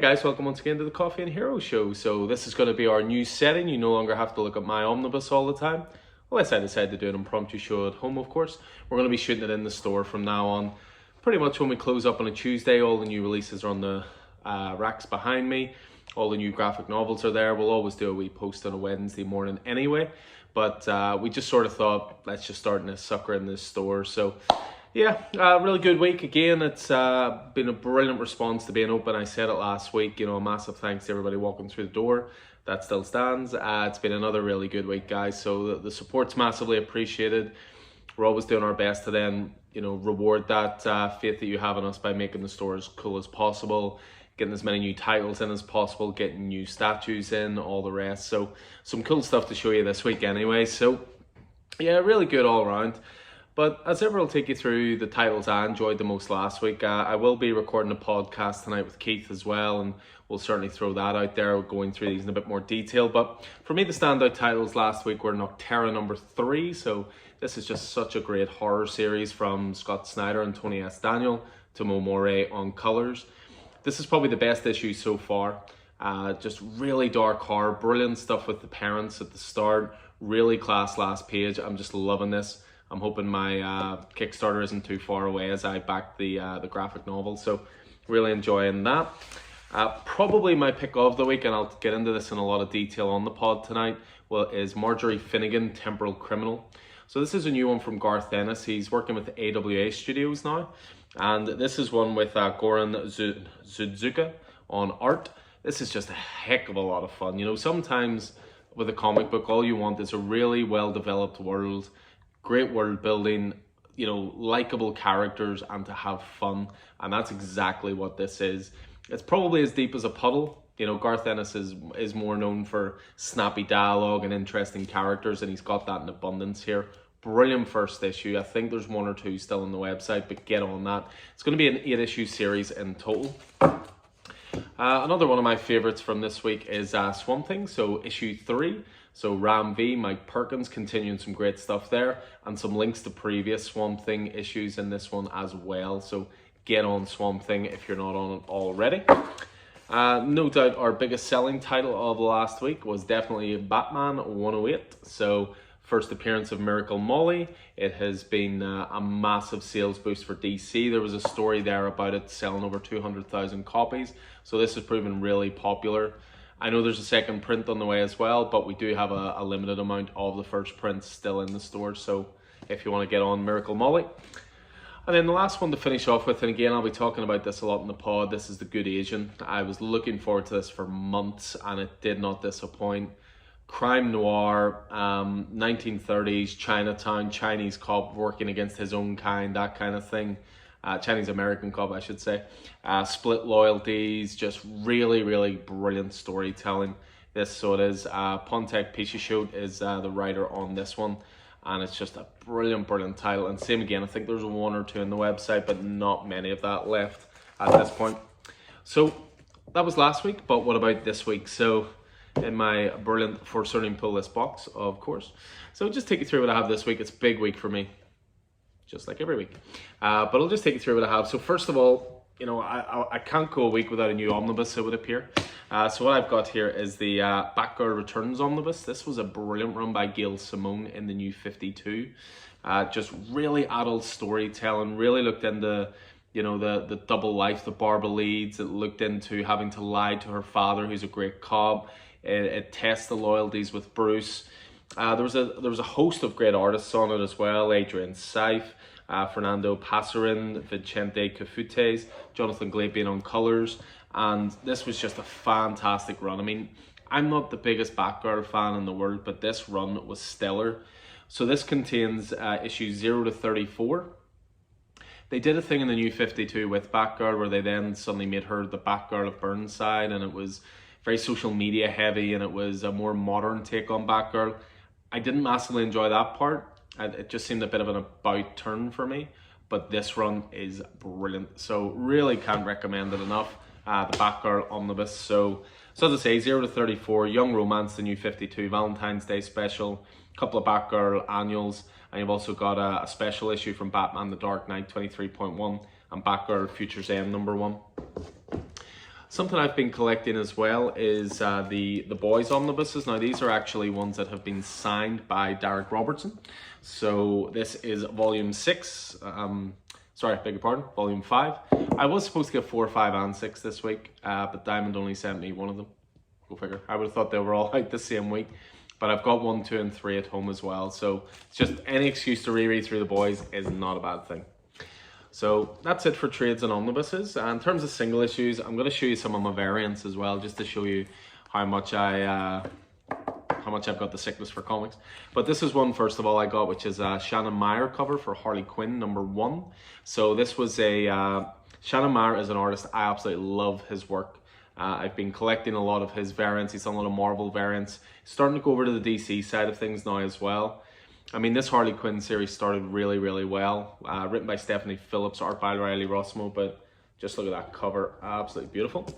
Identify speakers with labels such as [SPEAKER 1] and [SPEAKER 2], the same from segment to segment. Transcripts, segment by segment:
[SPEAKER 1] guys, welcome once again to the Coffee and Hero Show. So this is going to be our new setting. You no longer have to look at my omnibus all the time. Unless I decide to do an impromptu show at home, of course. We're going to be shooting it in the store from now on. Pretty much when we close up on a Tuesday, all the new releases are on the racks behind me. All the new graphic novels are there. We'll always do a wee post on a Wednesday morning anyway. But we just sort of thought, let's just start this sucker in this store. So yeah, really good week again. It's been a brilliant response to being open. I said it last week, a massive thanks to everybody walking through the door. That still stands. It's been another really good week, guys. So the support's massively appreciated. We're always doing our best to then, reward that faith that you have in us by making the store as cool as possible, getting as many new titles in as possible, getting new statues in, all the rest. So some cool stuff to show you this week anyway. So yeah, really good all around. But as ever, I'll take you through the titles I enjoyed the most last week. I will be recording a podcast tonight with Keith as well, and we'll certainly throw that out there, going through these in a bit more detail. But for me, the standout titles last week were Nocterra number 3. So this is just such a great horror series from Scott Snyder and Tony S. Daniel to Mo Moray on colours. This is probably the best issue so far. Just really dark horror, brilliant stuff with the parents at the start, really class last page. I'm just loving this. I'm hoping my Kickstarter isn't too far away as I back the graphic novel, so really enjoying that. Probably my pick of the week, and I'll get into this in a lot of detail on the pod tonight, is Marjorie Finnegan, Temporal Criminal. So this is a new one from Garth Ennis. He's working with AWA Studios now, and this is one with Goran Sudzuka on art. This is just a heck of a lot of fun. Sometimes with a comic book, all you want is a really well-developed world, great world building, likable characters, and to have fun. And that's exactly what this is. It's probably as deep as a puddle. Garth Ennis is more known for snappy dialogue and interesting characters, and he's got that in abundance here. Brilliant first issue. I think there's 1 or 2 still on the website, but get on that. It's going to be an 8-issue series in total. Another one of my favorites from this week is Swamp Thing, so issue 3. So Ram V, Mike Perkins, continuing some great stuff there, and some links to previous Swamp Thing issues in this one as well. So get on Swamp Thing if you're not on it already. No doubt our biggest selling title of last week was definitely Batman 108. So first appearance of Miracle Molly. It has been a massive sales boost for DC. There was a story there about it selling over 200,000 copies. So this has proven really popular. I know there's a second print on the way as well, but we do have a limited amount of the first prints still in the store. So if you want to get on Miracle Molly. And then the last one to finish off with, and again, I'll be talking about this a lot in the pod, this is The Good Asian. I was looking forward to this for months, and it did not disappoint. Crime noir, 1930s, Chinatown, Chinese cop working against his own kind, that kind of thing. Chinese-American cop, I should say. Split loyalties, just really, really brilliant storytelling. So it is. Pontek Pichetshote is the writer on this one. And it's just a brilliant, brilliant title. And same again, I think there's 1 or 2 on the website, but not many of that left at this point. So that was last week, but what about this week? So in my brilliant For Certain Pull List box, of course. So just take you through what I have this week. It's a big week for me, just like every week. But I'll just take you through what I have. So first of all, I can't go a week without a new omnibus, it would appear. So what I've got here is the Batgirl Returns omnibus. This was a brilliant run by Gail Simone in the New 52. Just really adult storytelling, really looked into, the double life that Barbara leads. It looked into having to lie to her father, who's a great cop. It tests the loyalties with Bruce. There was a host of great artists on it as well. Adrian Seif, Fernando Passarin, Vicente Cafutes, Jonathan Glapion on colours. And this was just a fantastic run. I mean, I'm not the biggest Batgirl fan in the world, but this run was stellar. So this contains issues 0 to 34. They did a thing in the New 52 with Batgirl where they then suddenly made her the Batgirl of Burnside, and it was very social media heavy, and it was a more modern take on Batgirl. I didn't massively enjoy that part. It just seemed a bit of an about turn for me, but this run is brilliant. So really can't recommend it enough. The Batgirl omnibus. So as I say, 0 to 34, Young Romance, the New 52, Valentine's Day special, a couple of Batgirl annuals, and you've also got a special issue from Batman The Dark Knight 23.1 and Batgirl Future's End number 1. Something I've been collecting as well is the boys omnibuses. Now these are actually ones that have been signed by Derek Robertson. So this is volume 6. Sorry, beg your pardon, volume 5. I was supposed to get 4, 5, and 6 this week, but Diamond only sent me one of them. Go figure. I would have thought they were all out the same week. But I've got 1, 2, and 3 at home as well. So it's just any excuse to reread through the boys is not a bad thing. So that's it for trades and omnibuses. In terms of single issues, I'm going to show you some of my variants as well, just to show you how much I've got the sickness for comics. But this is one, first of all, I got, which is a Shannon Meyer cover for Harley Quinn #1. So this was a Shannon Meyer is an artist. I absolutely love his work. I've been collecting a lot of his variants. He's done a lot of Marvel variants. Starting to go over to the DC side of things now as well. I mean, this Harley Quinn series started really, really well. Written by Stephanie Phillips, art by Riley Rossmo, but just look at that cover, absolutely beautiful.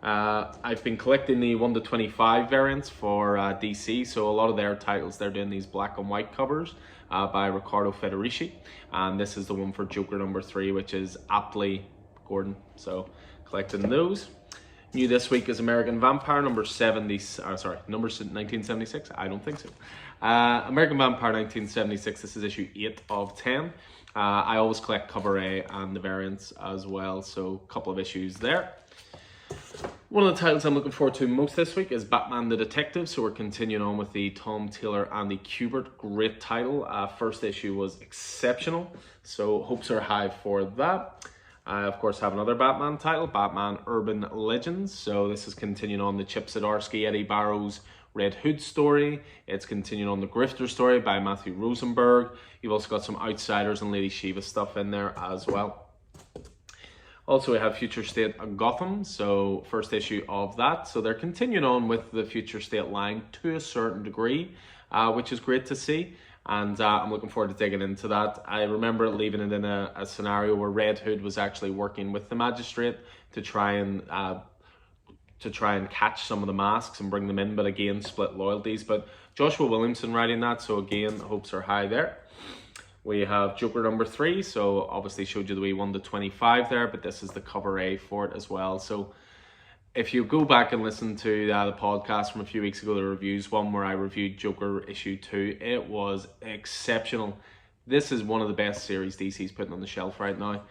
[SPEAKER 1] I've been collecting the 1 to 25 variants for DC, so a lot of their titles, they're doing these black and white covers by Riccardo Federici. And this is the one for Joker #3, which is aptly Gordon. So collecting those. New this week is American Vampire number 1976. I don't think so. American Vampire 1976. This is issue 8 of 10. I always collect cover A and the variants as well, so a couple of issues there. One of the titles I'm looking forward to most this week is Batman the Detective. So we're continuing on with the Tom Taylor and the Kubert. Great title. First issue was exceptional, so hopes are high for that. I, of course, have another Batman title, Batman Urban Legends. So this is continuing on the Chip Zdarsky, Eddie Barrows Red Hood story. It's continuing on the Grifter story by Matthew Rosenberg. You've also got some Outsiders and Lady Shiva stuff in there as well. Also, we have Future State Gotham, so first issue of that. So they're continuing on with the Future State line to a certain degree, which is great to see. And I'm looking forward to digging into that. I remember leaving it in a scenario where Red Hood was actually working with the magistrate to try and catch some of the masks and bring them in, but again, split loyalties. But Joshua Williamson writing that, so again, hopes are high there. We have Joker #3, so obviously showed you the wee 1 to 25 there, but this is the cover A for it as well. So if you go back and listen to the podcast from a few weeks ago, the reviews one where I reviewed Joker issue 2, it was exceptional. This is one of the best series DC's putting on the shelf right now.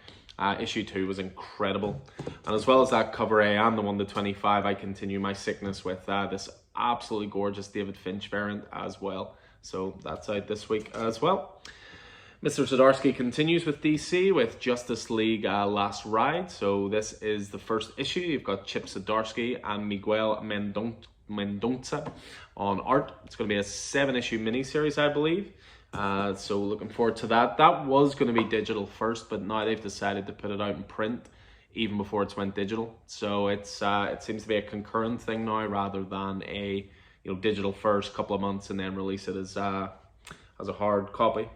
[SPEAKER 1] Issue 2 was incredible. And as well as that cover A and the 1 to 25, I continue my sickness with this absolutely gorgeous David Finch variant as well. So that's out this week as well. Mr. Zdarsky continues with DC with Justice League Last Ride. So this is the first issue. You've got Chip Zdarsky and Miguel Mendonça on art. It's going to be a 7-issue miniseries, I believe. So looking forward to that. That was going to be digital first, but now they've decided to put it out in print even before it's went digital. So it seems to be a concurrent thing now rather than a digital first, couple of months, and then release it as a hard copy.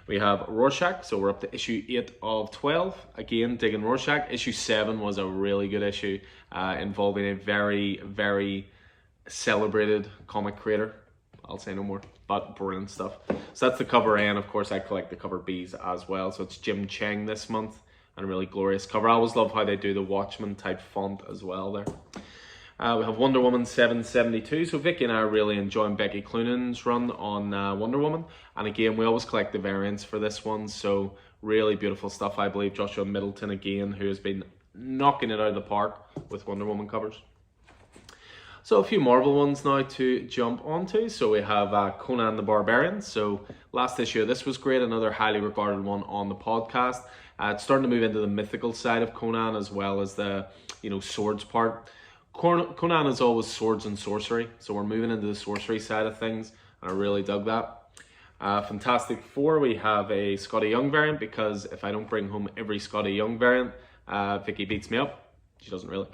[SPEAKER 1] We have Rorschach, so we're up to issue 8 of 12. Again, digging Rorschach. Issue 7 was a really good issue involving a very, very celebrated comic creator. I'll say no more, but brilliant stuff. So that's the cover A, and of course I collect the cover Bs as well. So it's Jim Cheng this month, and a really glorious cover. I always love how they do the Watchmen type font as well there. We have Wonder Woman 772. So Vicky and I are really enjoying Becky Cloonan's run on Wonder Woman. And again, we always collect the variants for this one. So really beautiful stuff. I believe Joshua Middleton again, who has been knocking it out of the park with Wonder Woman covers. So a few Marvel ones now to jump onto. So we have Conan the Barbarian. So last issue, this was great. Another highly regarded one on the podcast. It's starting to move into the mythical side of Conan as well as the swords part. Conan is always swords and sorcery, so we're moving into the sorcery side of things, and I really dug that. Fantastic Four, we have a Scotty Young variant, because if I don't bring home every Scotty Young variant, Vicky beats me up. She doesn't really.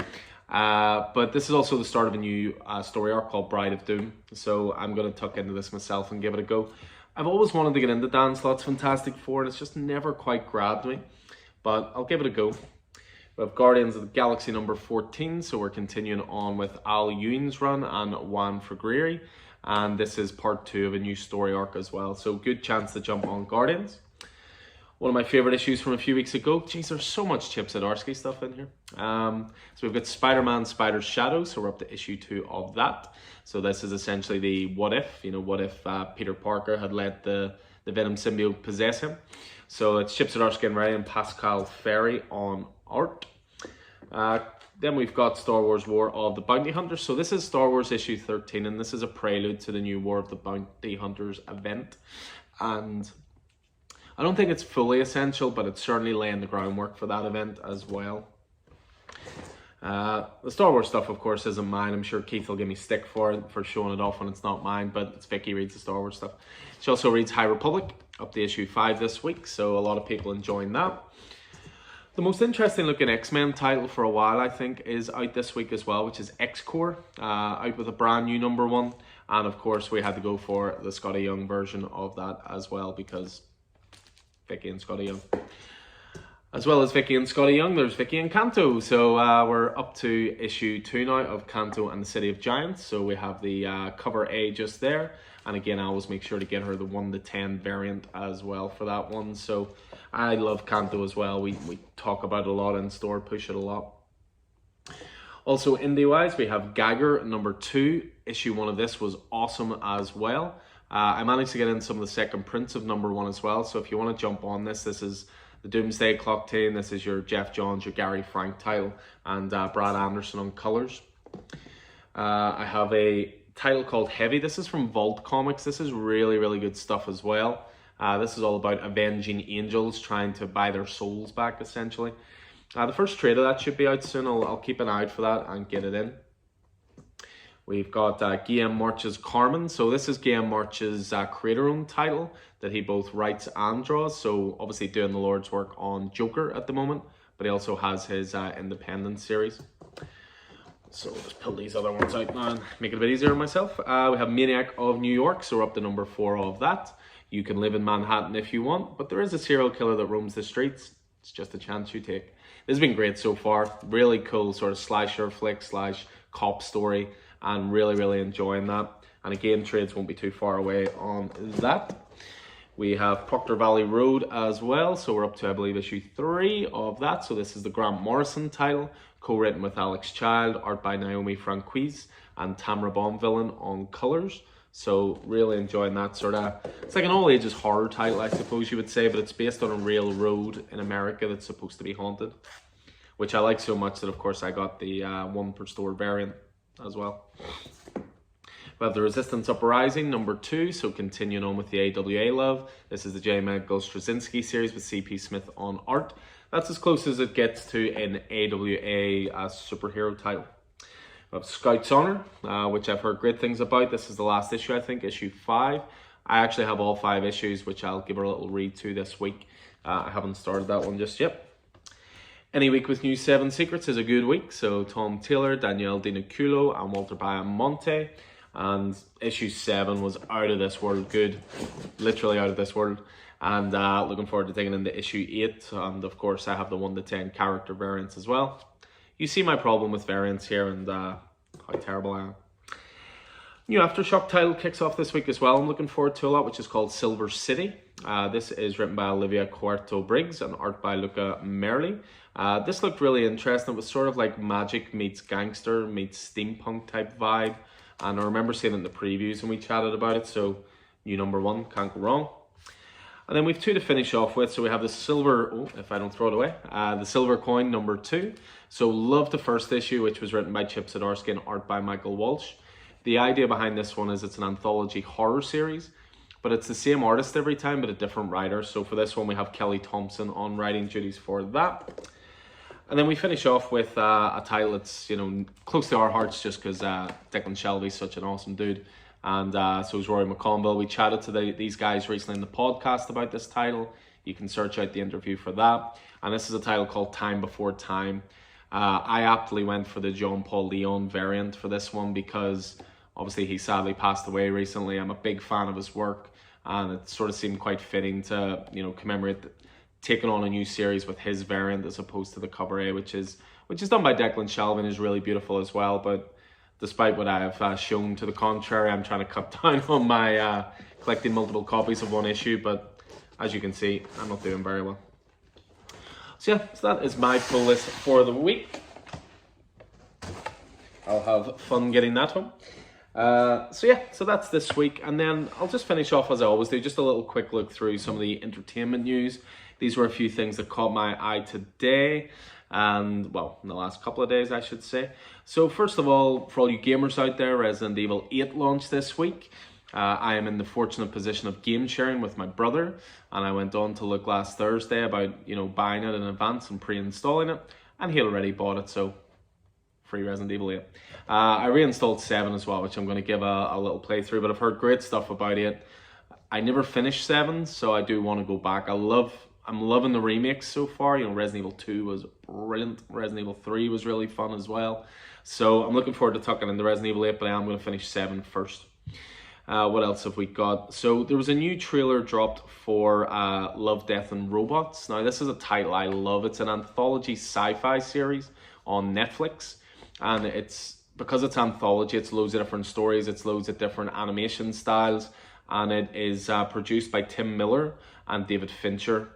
[SPEAKER 1] But this is also the start of a new story arc called Bride of Doom, so I'm going to tuck into this myself and give it a go. I've always wanted to get into Dan Slott's Fantastic Four, and it's just never quite grabbed me, but I'll give it a go. We have Guardians of the Galaxy number 14, so we're continuing on with Al Ewing's run and Juan Frigeri, and this is part 2 of a new story arc as well, so good chance to jump on Guardians. one of my favorite issues from a few weeks ago. Geez, there's so much Chip Zdarsky stuff in here. So we've got Spider-Man Spider's Shadow, so we're up to issue 2 of that. So this is essentially the what if, what if Peter Parker had let the Venom symbiote possess him. So it's Chip Zdarsky and Ray and Pascal Ferry on art. Then we've got Star Wars War of the Bounty Hunters. So this is Star Wars issue 13, and this is a prelude to the new War of the Bounty Hunters event. And I don't think it's fully essential, but it's certainly laying the groundwork for that event as well. The Star Wars stuff, of course, isn't mine. I'm sure Keith will give me stick for showing it off when it's not mine, but it's Vicky reads the Star Wars stuff. She also reads High Republic, up to issue 5 this week, so a lot of people enjoying that. The most interesting looking X-Men title for a while, I think, is out this week as well, which is X-Corps, out with a brand new #1. And of course, we had to go for the Scotty Young version of that as well, because Vicky and Scotty Young. As well as Vicky and Scotty Young, there's Vicky and Kanto. So we're up to issue 2 now of Kanto and the City of Giants. So we have the cover A just there. And again, I always make sure to get her the 1-10 variant as well for that one. So I love Kanto as well. We talk about it a lot in store, push it a lot. Also, indie-wise, we have Gagger #2. Issue 1 of this was awesome as well. I managed to get in some of the second prints of #1 as well. So if you want to jump on this is the Doomsday Clock team. This is your Jeff Johns, your Gary Frank title, and Brad Anderson on colors. I have a title called Heavy. This is from Vault Comics. This is really, really good stuff as well. This is all about avenging angels trying to buy their souls back, essentially. The first trade of that should be out soon. I'll keep an eye out for that and get it in. We've got Guillaume March's Carmen. So this is Guillaume March's creator-owned title that he both writes and draws. So obviously doing the Lord's work on Joker at the moment, but he also has his independent series. So I'll just pull these other ones out now and make it a bit easier on myself. We have Maniac of New York, so we're up to #4 of that. You can live in Manhattan if you want, but there is a serial killer that roams the streets. It's just a chance you take. This has been great so far. Really cool sort of slasher flick / cop story, and really, really enjoying that. And again, trades won't be too far away on that. We have Proctor Valley Road as well, so we're up to, I believe, issue 3 of that. So this is the Grant Morrison title, co-written with Alex Child, art by Naomi Franquise and Tamara Bonvillain on colors. So really enjoying that sort of, it's like an all ages horror title, I suppose you would say, but it's based on a real road in America that's supposed to be haunted, which I like so much that of course I got the 1 per store variant as well. We have The Resistance Uprising #2, so continuing on with the AWA love. This is the J. Michael Straczynski series with C.P. Smith on art. That's as close as it gets to an AWA superhero title. We have Scout's Honor, which I've heard great things about. This is the last issue, I think, issue 5. I actually have all 5 issues, which I'll give her a little read to this week. I haven't started that one just yet. Any week with New 7 Secrets is a good week. So Tom Taylor, Danielle Dinaculo, and Walter Bayamonte. And issue 7 was out of this world good. Literally out of this world. And looking forward to taking into issue 8. And of course, I have the 1-10 character variants as well. You see my problem with variants here and how terrible I am. New Aftershock title kicks off this week as well. I'm looking forward to a lot, which is called Silver City. This is written by Olivia Cuarto Briggs and art by Luca Merli. This looked really interesting. It was sort of like magic meets gangster meets steampunk type vibe. And I remember seeing it in the previews when we chatted about it. So new #1, can't go wrong. And then we've 2 to finish off with. So we have the silver, if I don't throw it away, the Silver Coin #2. So loved the first issue, which was written by Chip Zdarsky and art by Michael Walsh. The idea behind this one is it's an anthology horror series, but it's the same artist every time, but a different writer. So for this one, we have Kelly Thompson on writing duties for that. And then we finish off with a title that's, close to our hearts just because Declan Shelby's such an awesome dude. And so is Rory McConville. We chatted to these guys recently in the podcast about this title. You can search out the interview for that. And this is a title called Time Before Time. I aptly went for the John Paul Leon variant for this one because obviously he sadly passed away recently. I'm a big fan of his work, and it sort of seemed quite fitting to, commemorate taking on a new series with his variant as opposed to the cover A, which is done by Declan Shelby and is really beautiful as well. But despite what I have shown to the contrary, I'm trying to cut down on my collecting multiple copies of one issue, but as you can see, I'm not doing very well. So yeah, so that is my pull list for the week. I'll have fun getting that home. So that's this week, and then I'll just finish off as I always do, just a little quick look through some of the entertainment news. These were a few things that caught my eye today, and well, in the last couple of days, I should say. So first of all, for all you gamers out there, Resident Evil 8 launched this week. I am in the fortunate position of game sharing with my brother, and I went on to look last Thursday about, buying it in advance and pre-installing it, and he already bought it, so free Resident Evil 8. I reinstalled 7 as well, which I'm going to give a little playthrough, but I've heard great stuff about it. I never finished 7, so I do want to go back. I'm loving the remakes so far. Resident Evil 2 was brilliant. Resident Evil 3 was really fun as well. So I'm looking forward to tucking into Resident Evil 8, but I am going to finish 7 first. What else have we got? So there was a new trailer dropped for Love, Death and Robots. Now this is a title I love. It's an anthology sci-fi series on Netflix. And because it's anthology, it's loads of different stories, it's loads of different animation styles, and it is produced by Tim Miller and David Fincher.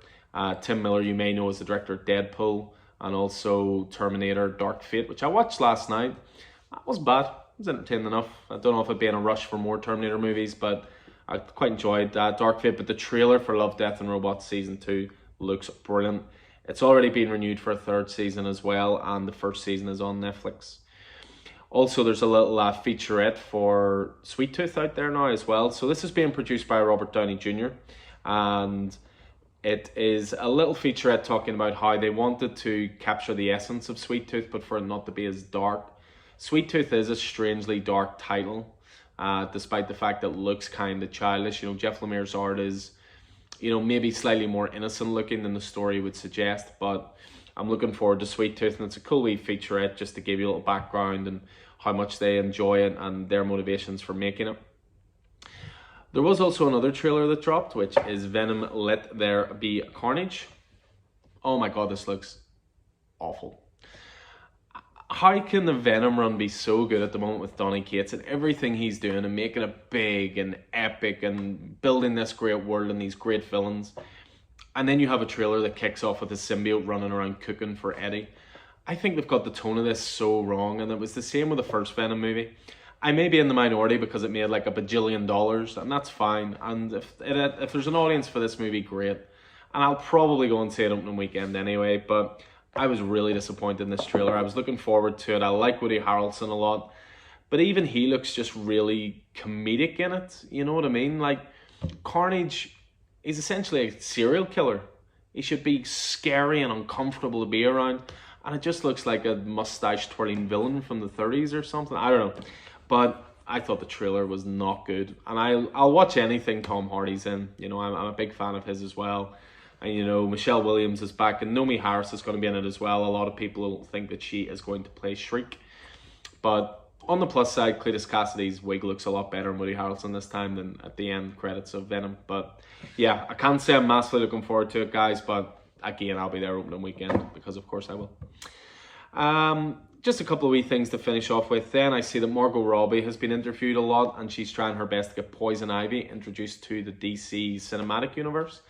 [SPEAKER 1] Tim Miller, you may know as the director of Deadpool and also Terminator Dark Fate, which I watched last night. That wasn't bad. It was entertaining enough. I don't know if I'd be in a rush for more Terminator movies, but I quite enjoyed Dark Fate. But the trailer for Love, Death and Robots Season 2 looks brilliant. It's already been renewed for a 3rd season as well, and the 1st season is on Netflix. Also, there's a little featurette for Sweet Tooth out there now as well. So this is being produced by Robert Downey Jr. And it is a little featurette talking about how they wanted to capture the essence of Sweet Tooth, but for it not to be as dark. Sweet Tooth is a strangely dark title, despite the fact that it looks kind of childish. Jeff Lemire's art is, maybe slightly more innocent looking than the story would suggest, but I'm looking forward to Sweet Tooth, and it's a cool wee featurette just to give you a little background and how much they enjoy it and their motivations for making it. There was also another trailer that dropped, which is Venom Let There Be Carnage. Oh my god, this looks awful. How can the Venom run be so good at the moment with Donny Cates and everything he's doing and making it big and epic and building this great world and these great villains? And then you have a trailer that kicks off with a symbiote running around cooking for Eddie. I think they've got the tone of this so wrong, and it was the same with the first Venom movie. I may be in the minority because it made like $1 bajillion, and that's fine. And if there's an audience for this movie, great. And I'll probably go and see it opening weekend anyway, but I was really disappointed in this trailer. I was looking forward to it. I like Woody Harrelson a lot, but even he looks just really comedic in it. You know what I mean? Like, Carnage is essentially a serial killer. He should be scary and uncomfortable to be around, and it just looks like a mustache twirling villain from the 30s or something. I don't know, but I thought the trailer was not good, and I'll watch anything Tom Hardy's in. I'm a big fan of his as well. And Michelle Williams is back, and Naomie Harris is going to be in it as well. A lot of people think that she is going to play Shriek, but on the plus side, Cletus Cassidy's wig looks a lot better on Woody Harrelson this time than at the end credits of Venom. But yeah, I can't say I'm massively looking forward to it, guys, but again, I'll be there opening weekend because of course I will. Just a couple of wee things to finish off with then. I see that Margot Robbie has been interviewed a lot, and she's trying her best to get Poison Ivy introduced to the DC cinematic universe.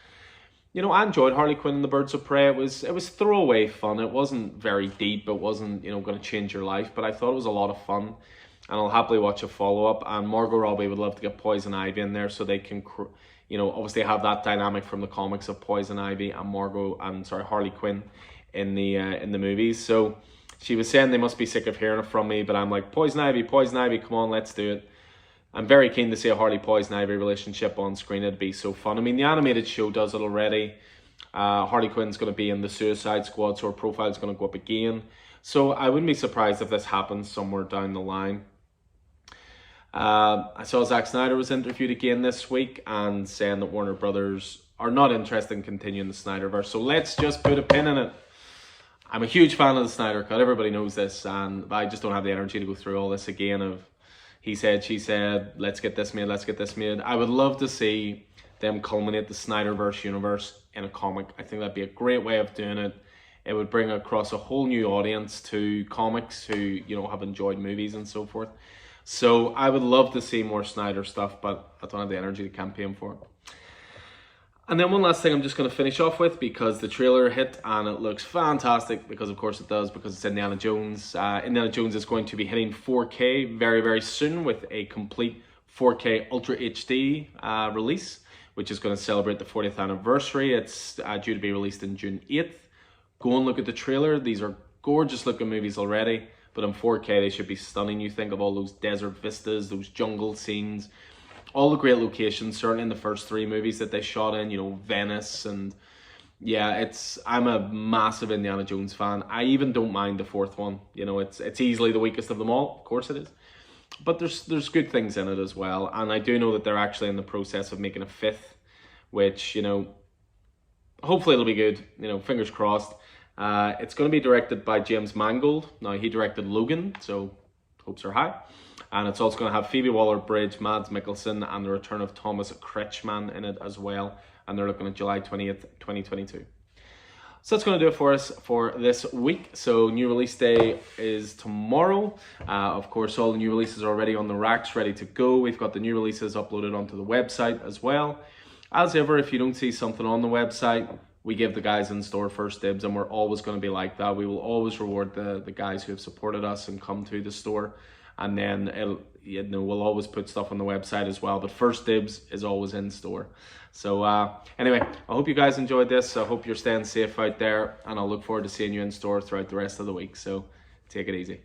[SPEAKER 1] I enjoyed Harley Quinn and the Birds of Prey. It was throwaway fun. It wasn't very deep. It wasn't, going to change your life. But I thought it was a lot of fun. And I'll happily watch a follow-up. And Margot Robbie would love to get Poison Ivy in there so they can, obviously have that dynamic from the comics of Poison Ivy and Harley Quinn in the movies. So she was saying they must be sick of hearing it from me. But I'm like, Poison Ivy, come on, let's do it. I'm very keen to see a Harley Poison Ivy relationship on screen. It'd be so fun. I mean, the animated show does it already. Harley Quinn's going to be in the Suicide Squad, so her profile's going to go up again. So I wouldn't be surprised if this happens somewhere down the line. I saw Zack Snyder was interviewed again this week and saying that Warner Brothers are not interested in continuing the Snyderverse. So let's just put a pin in it. I'm a huge fan of the Snyder Cut. Everybody knows this, and I just don't have the energy to go through all this again of he said, she said, let's get this made. I would love to see them culminate the Snyderverse universe in a comic. I think that'd be a great way of doing it. It would bring across a whole new audience to comics who, have enjoyed movies and so forth. So I would love to see more Snyder stuff, but I don't have the energy to campaign for it. And then one last thing I'm just going to finish off with, because the trailer hit and it looks fantastic, because of course it does, because it's Indiana Jones. Indiana Jones is going to be hitting 4K very, very soon with a complete 4K Ultra HD release, which is going to celebrate the 40th anniversary. It's due to be released in June 8th. Go and look at the trailer. These are gorgeous looking movies already, but in 4K they should be stunning. You think of all those desert vistas, those jungle scenes, all the great locations, certainly in the first 3 movies that they shot in, you know, Venice. And yeah, I'm a massive Indiana Jones fan. I even don't mind the 4th one. You know, it's easily the weakest of them all. Of course it is. But there's good things in it as well. And I do know that they're actually in the process of making a 5th, which, you know, hopefully it'll be good. You know, fingers crossed. It's going to be directed by James Mangold. Now, he directed Logan, so hopes are high. And it's also going to have Phoebe Waller-Bridge, Mads Mikkelsen, and the return of Thomas Kretschmann in it as well. And they're looking at July 20th, 2022. So that's going to do it for us for this week. So new release day is tomorrow. Of course, all the new releases are already on the racks, ready to go. We've got the new releases uploaded onto the website as well. As ever, if you don't see something on the website, we give the guys in store first dibs, and we're always going to be like that. We will always reward the guys who have supported us and come to the store. And then we'll always put stuff on the website as well, but first dibs is always in store. So anyway, I hope you guys enjoyed this. I hope you're staying safe out there, and I'll look forward to seeing you in store throughout the rest of the week. So take it easy.